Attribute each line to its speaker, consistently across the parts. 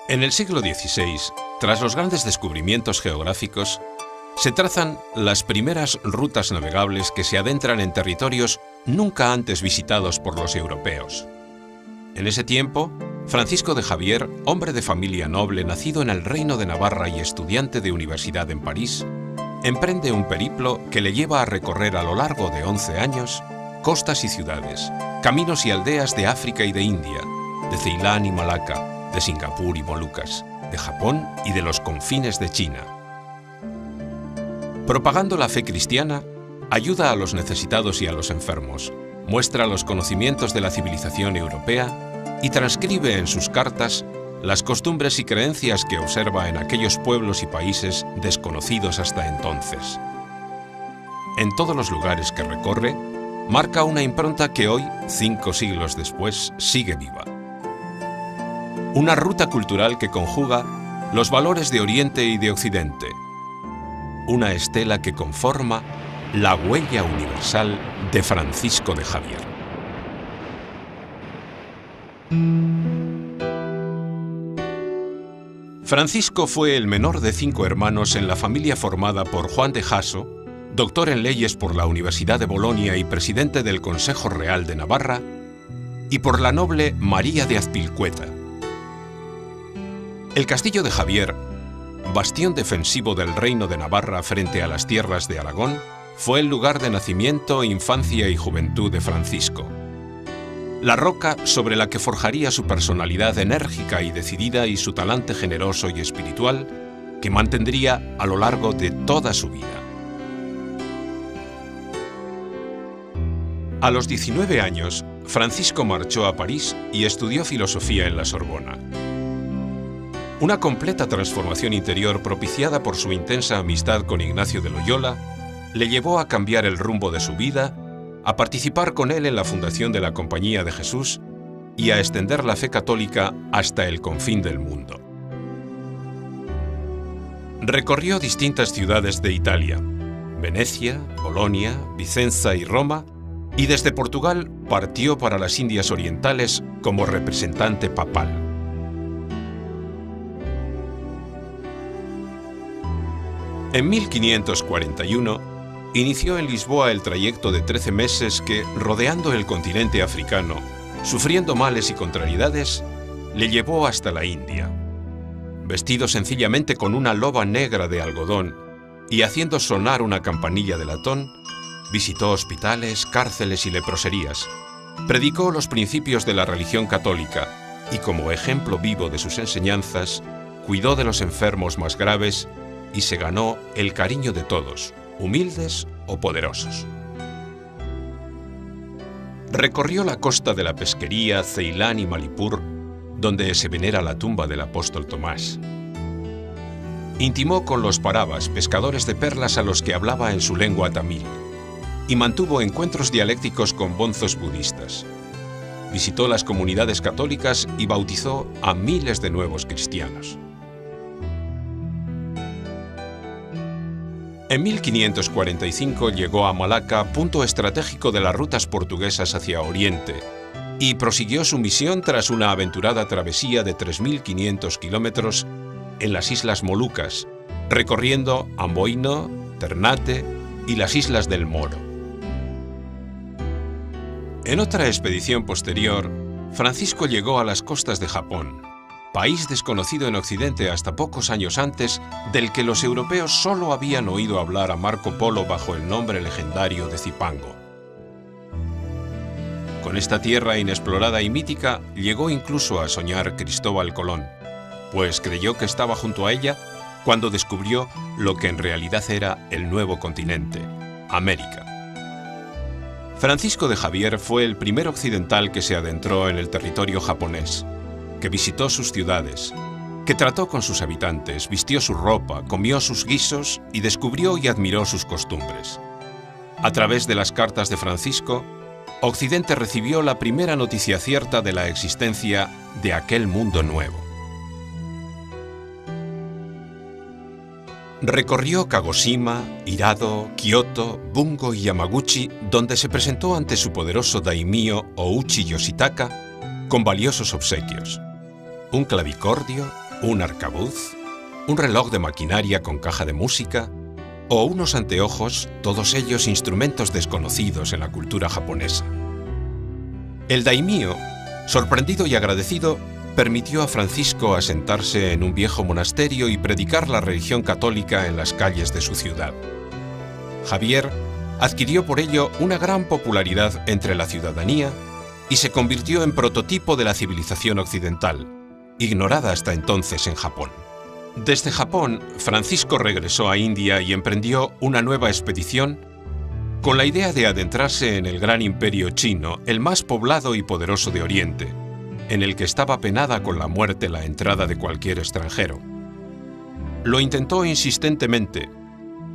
Speaker 1: En el siglo XVI, tras los grandes descubrimientos geográficos, se trazan las primeras rutas navegables que se adentran en territorios nunca antes visitados por los europeos. En ese tiempo, Francisco de Javier, hombre de familia noble nacido en el Reino de Navarra y estudiante de universidad en París, emprende un periplo que le lleva a recorrer a lo largo de 11 años costas y ciudades, caminos y aldeas de África y de India, de Ceilán y Malaca, de Singapur y Molucas, de Japón y de los confines de China. Propagando la fe cristiana, ayuda a los necesitados y a los enfermos, muestra los conocimientos de la civilización europea y transcribe en sus cartas las costumbres y creencias que observa en aquellos pueblos y países desconocidos hasta entonces. En todos los lugares que recorre, marca una impronta que hoy, 5 siglos después, sigue viva. Una ruta cultural que conjuga los valores de Oriente y de Occidente. Una estela que conforma la huella universal de Francisco de Javier. Francisco fue el menor de 5 hermanos en la familia formada por Juan de Jasso, doctor en leyes por la Universidad de Bolonia y presidente del Consejo Real de Navarra, y por la noble María de Azpilcueta. El castillo de Javier, bastión defensivo del Reino de Navarra frente a las tierras de Aragón, fue el lugar de nacimiento, infancia y juventud de Francisco. La roca sobre la que forjaría su personalidad enérgica y decidida y su talante generoso y espiritual, que mantendría a lo largo de toda su vida. A los 19 años, Francisco marchó a París y estudió filosofía en la Sorbona. Una completa transformación interior propiciada por su intensa amistad con Ignacio de Loyola le llevó a cambiar el rumbo de su vida, a participar con él en la fundación de la Compañía de Jesús y a extender la fe católica hasta el confín del mundo. Recorrió distintas ciudades de Italia, Venecia, Bolonia, Vicenza y Roma, y desde Portugal partió para las Indias Orientales como representante papal. En 1541, inició en Lisboa el trayecto de 13 meses que, rodeando el continente africano, sufriendo males y contrariedades, le llevó hasta la India. Vestido sencillamente con una loba negra de algodón y haciendo sonar una campanilla de latón, visitó hospitales, cárceles y leproserías, predicó los principios de la religión católica y, como ejemplo vivo de sus enseñanzas, cuidó de los enfermos más graves y se ganó el cariño de todos, humildes o poderosos. Recorrió la costa de la pesquería, Ceilán y Malipur, donde se venera la tumba del apóstol Tomás. Intimó con los parabas, pescadores de perlas a los que hablaba en su lengua tamil, y mantuvo encuentros dialécticos con bonzos budistas. Visitó las comunidades católicas y bautizó a miles de nuevos cristianos. En 1545 llegó a Malaca, punto estratégico de las rutas portuguesas hacia Oriente, y prosiguió su misión tras una aventurada travesía de 3.500 kilómetros en las Islas Molucas, recorriendo Amboino, Ternate y las Islas del Moro. En otra expedición posterior, Francisco llegó a las costas de Japón, país desconocido en Occidente hasta pocos años antes, del que los europeos solo habían oído hablar a Marco Polo bajo el nombre legendario de Zipango. Con esta tierra inexplorada y mítica llegó incluso a soñar Cristóbal Colón, pues creyó que estaba junto a ella cuando descubrió lo que en realidad era el nuevo continente, América. Francisco de Javier fue el primer occidental que se adentró en el territorio japonés, que visitó sus ciudades, que trató con sus habitantes, vistió su ropa, comió sus guisos y descubrió y admiró sus costumbres. A través de las cartas de Francisco, Occidente recibió la primera noticia cierta de la existencia de aquel mundo nuevo. Recorrió Kagoshima, Hirado, Kioto, Bungo y Yamaguchi, donde se presentó ante su poderoso daimyo Ouchi Yoshitaka con valiosos obsequios: un clavicordio, un arcabuz, un reloj de maquinaria con caja de música o unos anteojos, todos ellos instrumentos desconocidos en la cultura japonesa. El daimio, sorprendido y agradecido, permitió a Francisco asentarse en un viejo monasterio y predicar la religión católica en las calles de su ciudad. Javier adquirió por ello una gran popularidad entre la ciudadanía y se convirtió en prototipo de la civilización occidental, ignorada hasta entonces en Japón. Desde Japón, Francisco regresó a India y emprendió una nueva expedición con la idea de adentrarse en el gran imperio chino, el más poblado y poderoso de Oriente, en el que estaba penada con la muerte la entrada de cualquier extranjero. Lo intentó insistentemente,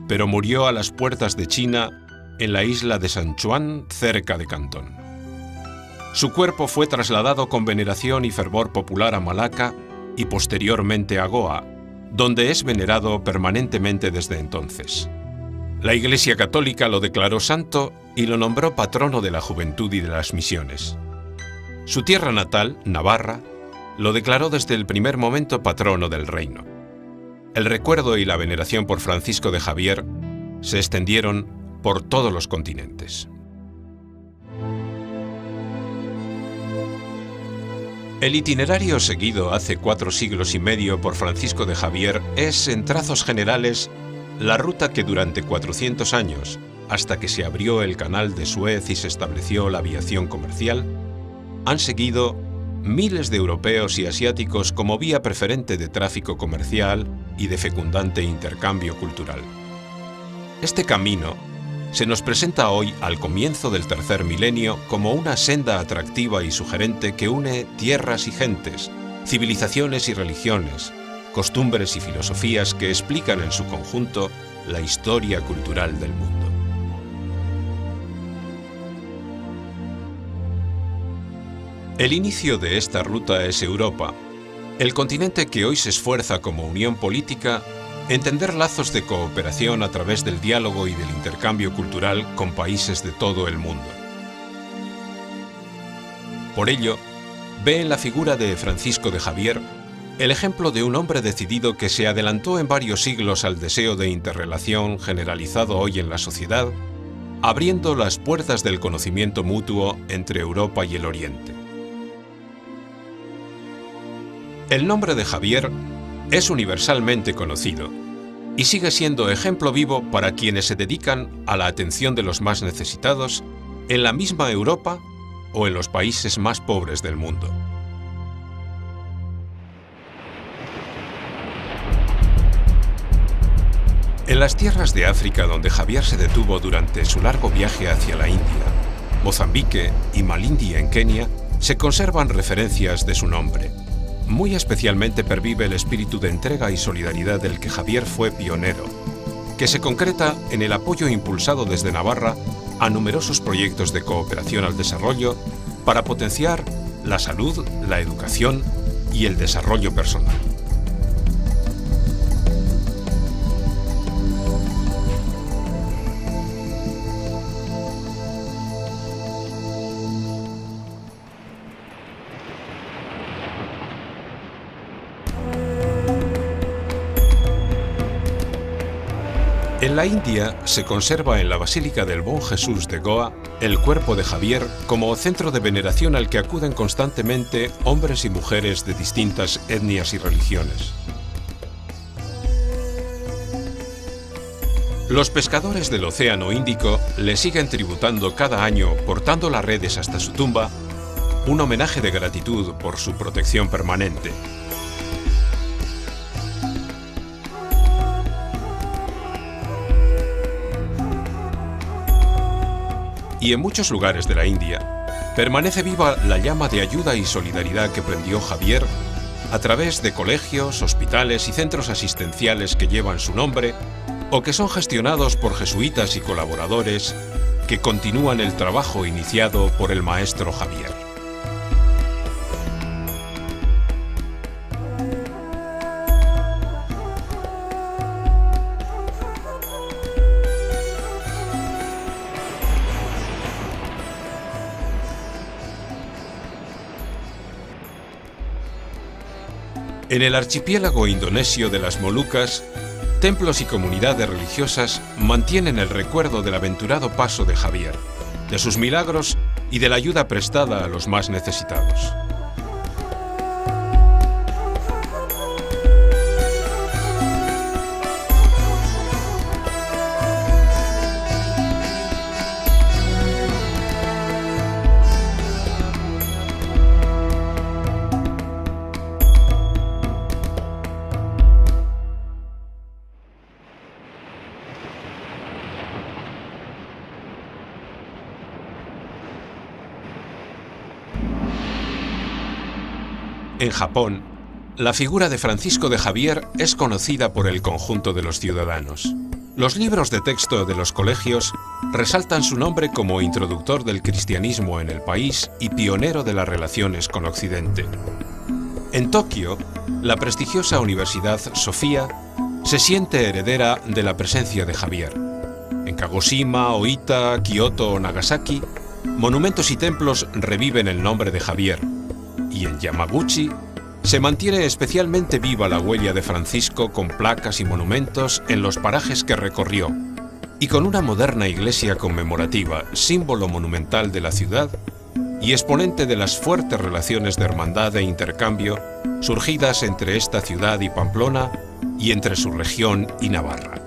Speaker 1: pero murió a las puertas de China en la isla de Sichuan, cerca de Cantón. Su cuerpo fue trasladado con veneración y fervor popular a Malaca y posteriormente a Goa, donde es venerado permanentemente desde entonces. La Iglesia Católica lo declaró santo y lo nombró patrono de la juventud y de las misiones. Su tierra natal, Navarra, lo declaró desde el primer momento patrono del reino. El recuerdo y la veneración por Francisco de Javier se extendieron por todos los continentes. El itinerario seguido hace 4 siglos y medio por Francisco de Javier es, en trazos generales, la ruta que durante 400 años, hasta que se abrió el canal de Suez y se estableció la aviación comercial, han seguido miles de europeos y asiáticos como vía preferente de tráfico comercial y de fecundante intercambio cultural. Este camino se nos presenta hoy, al comienzo del tercer milenio, como una senda atractiva y sugerente que une tierras y gentes, civilizaciones y religiones, costumbres y filosofías que explican en su conjunto la historia cultural del mundo. El inicio de esta ruta es Europa, el continente que hoy se esfuerza como unión política entender lazos de cooperación a través del diálogo y del intercambio cultural con países de todo el mundo. Por ello, ve en la figura de Francisco de Javier el ejemplo de un hombre decidido que se adelantó en varios siglos al deseo de interrelación generalizado hoy en la sociedad, abriendo las puertas del conocimiento mutuo entre Europa y el Oriente. El nombre de Javier es universalmente conocido y sigue siendo ejemplo vivo para quienes se dedican a la atención de los más necesitados en la misma Europa o en los países más pobres del mundo. En las tierras de África donde Javier se detuvo durante su largo viaje hacia la India, Mozambique y Malindi en Kenia, se conservan referencias de su nombre. Muy especialmente pervive el espíritu de entrega y solidaridad del que Javier fue pionero, que se concreta en el apoyo impulsado desde Navarra a numerosos proyectos de cooperación al desarrollo para potenciar la salud, la educación y el desarrollo personal. En la India se conserva en la Basílica del Buen Jesús de Goa el cuerpo de Javier como centro de veneración al que acuden constantemente hombres y mujeres de distintas etnias y religiones. Los pescadores del Océano Índico le siguen tributando cada año, portando las redes hasta su tumba, un homenaje de gratitud por su protección permanente. Y en muchos lugares de la India permanece viva la llama de ayuda y solidaridad que prendió Javier a través de colegios, hospitales y centros asistenciales que llevan su nombre o que son gestionados por jesuitas y colaboradores que continúan el trabajo iniciado por el maestro Javier. En el archipiélago indonesio de las Molucas, templos y comunidades religiosas mantienen el recuerdo del aventurado paso de Javier, de sus milagros y de la ayuda prestada a los más necesitados. En Japón, la figura de Francisco de Javier es conocida por el conjunto de los ciudadanos. Los libros de texto de los colegios resaltan su nombre como introductor del cristianismo en el país y pionero de las relaciones con Occidente. En Tokio, la prestigiosa Universidad Sofía se siente heredera de la presencia de Javier. En Kagoshima, Oita, Kioto o Nagasaki, monumentos y templos reviven el nombre de Javier. Y en Yamaguchi se mantiene especialmente viva la huella de Francisco con placas y monumentos en los parajes que recorrió, y con una moderna iglesia conmemorativa, símbolo monumental de la ciudad y exponente de las fuertes relaciones de hermandad e intercambio surgidas entre esta ciudad y Pamplona y entre su región y Navarra.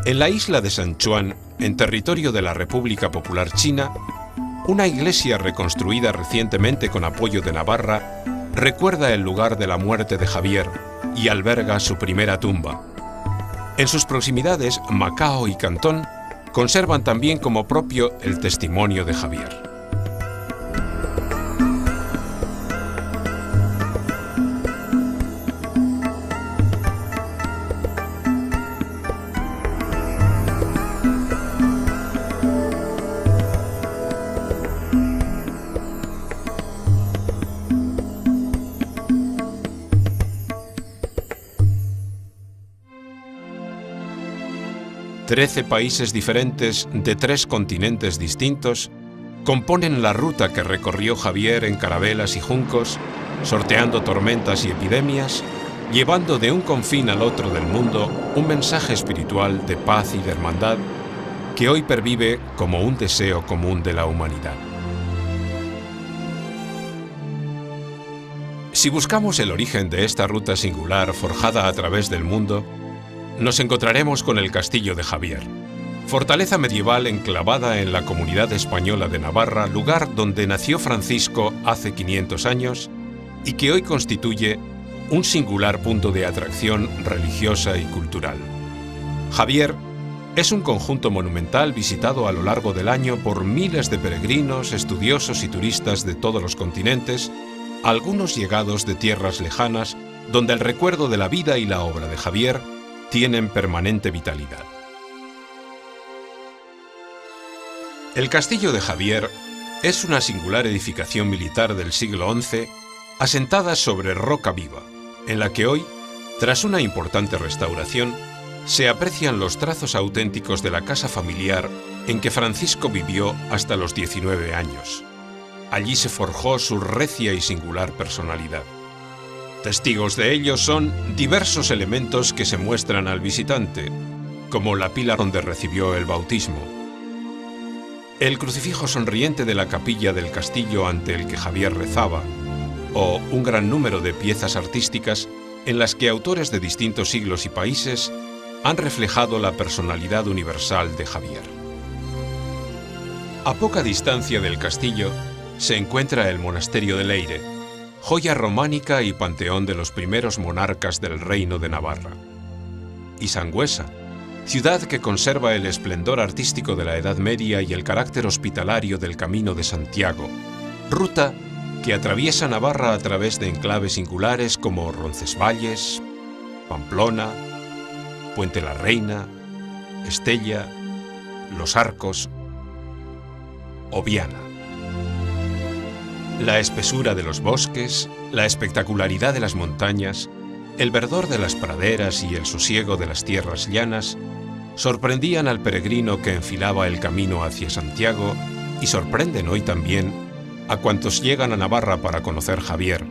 Speaker 1: En la isla de Sichuan, en territorio de la República Popular China, una iglesia reconstruida recientemente con apoyo de Navarra recuerda el lugar de la muerte de Javier y alberga su primera tumba. En sus proximidades, Macao y Cantón conservan también como propio el testimonio de Javier. Trece países diferentes de 3 continentes distintos componen la ruta que recorrió Javier en carabelas y juncos, sorteando tormentas y epidemias, llevando de un confín al otro del mundo un mensaje espiritual de paz y de hermandad que hoy pervive como un deseo común de la humanidad. Si buscamos el origen de esta ruta singular forjada a través del mundo, nos encontraremos con el Castillo de Javier, fortaleza medieval enclavada en la comunidad española de Navarra, lugar donde nació Francisco hace 500 años y que hoy constituye un singular punto de atracción religiosa y cultural. Javier es un conjunto monumental visitado a lo largo del año por miles de peregrinos, estudiosos y turistas de todos los continentes, algunos llegados de tierras lejanas, donde el recuerdo de la vida y la obra de Javier tienen permanente vitalidad. El Castillo de Javier es una singular edificación militar del siglo XI asentada sobre roca viva, en la que hoy, tras una importante restauración, se aprecian los trazos auténticos de la casa familiar en que Francisco vivió hasta los 19 años. Allí se forjó su recia y singular personalidad. Testigos de ello son diversos elementos que se muestran al visitante, como la pila donde recibió el bautismo, el crucifijo sonriente de la capilla del castillo ante el que Javier rezaba, o un gran número de piezas artísticas en las que autores de distintos siglos y países han reflejado la personalidad universal de Javier. A poca distancia del castillo se encuentra el monasterio de Leire, joya románica y panteón de los primeros monarcas del Reino de Navarra. Y Sangüesa, ciudad que conserva el esplendor artístico de la Edad Media y el carácter hospitalario del Camino de Santiago, ruta que atraviesa Navarra a través de enclaves singulares como Roncesvalles, Pamplona, Puente la Reina, Estella, Los Arcos o Viana. La espesura de los bosques, la espectacularidad de las montañas, el verdor de las praderas y el sosiego de las tierras llanas sorprendían al peregrino que enfilaba el camino hacia Santiago y sorprenden hoy también a cuantos llegan a Navarra para conocer Javier,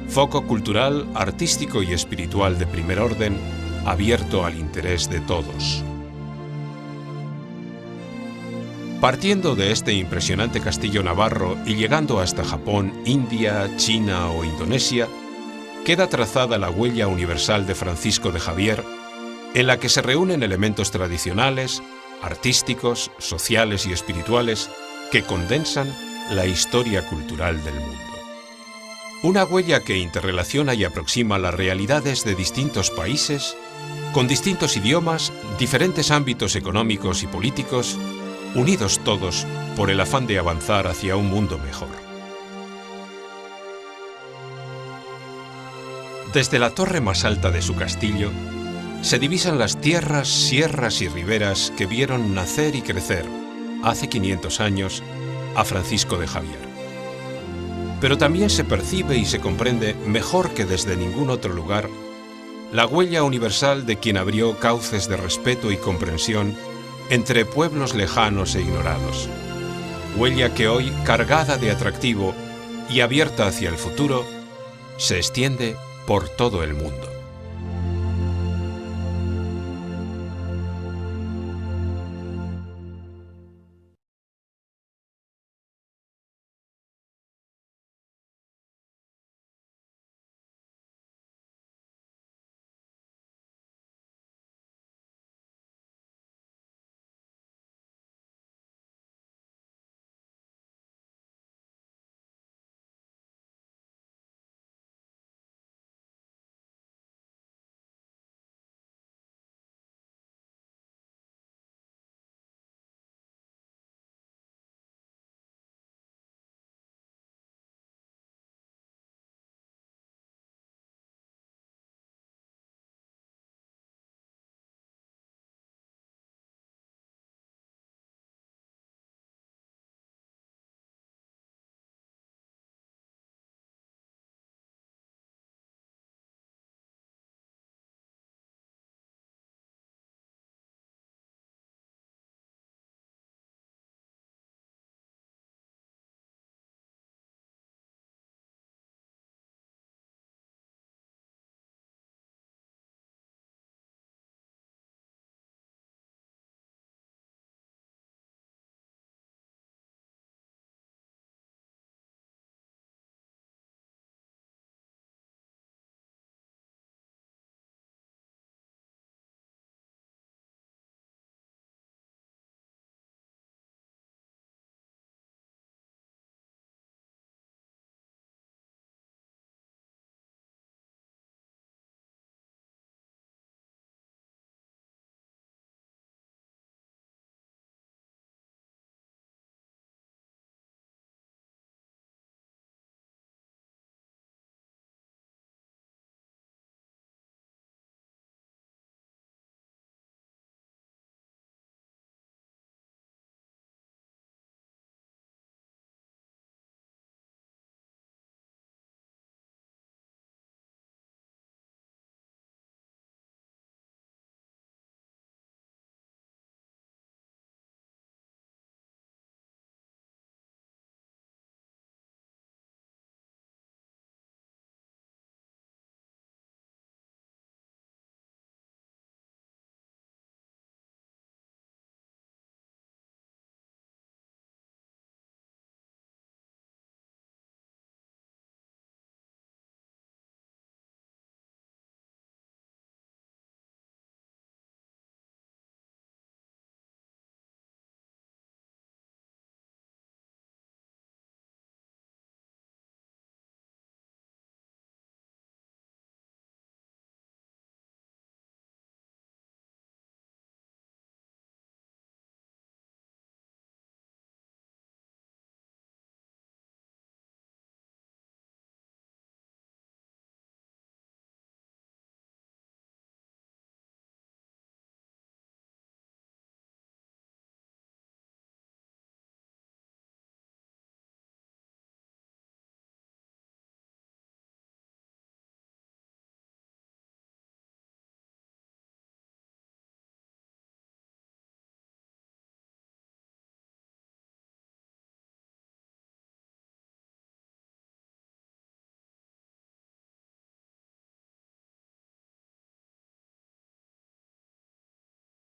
Speaker 1: foco cultural, artístico y espiritual de primer orden, abierto al interés de todos. Partiendo de este impresionante castillo navarro y llegando hasta Japón, India, China o Indonesia, queda trazada la huella universal de Francisco de Javier, en la que se reúnen elementos tradicionales, artísticos, sociales y espirituales que condensan la historia cultural del mundo. Una huella que interrelaciona y aproxima las realidades de distintos países, con distintos idiomas, diferentes ámbitos económicos y políticos, unidos todos por el afán de avanzar hacia un mundo mejor. Desde la torre más alta de su castillo, se divisan las tierras, sierras y riberas que vieron nacer y crecer, hace 500 años, a Francisco de Javier. Pero también se percibe y se comprende, mejor que desde ningún otro lugar, la huella universal de quien abrió cauces de respeto y comprensión entre pueblos lejanos e ignorados. Huella que hoy, cargada de atractivo y abierta hacia el futuro, se extiende por todo el mundo.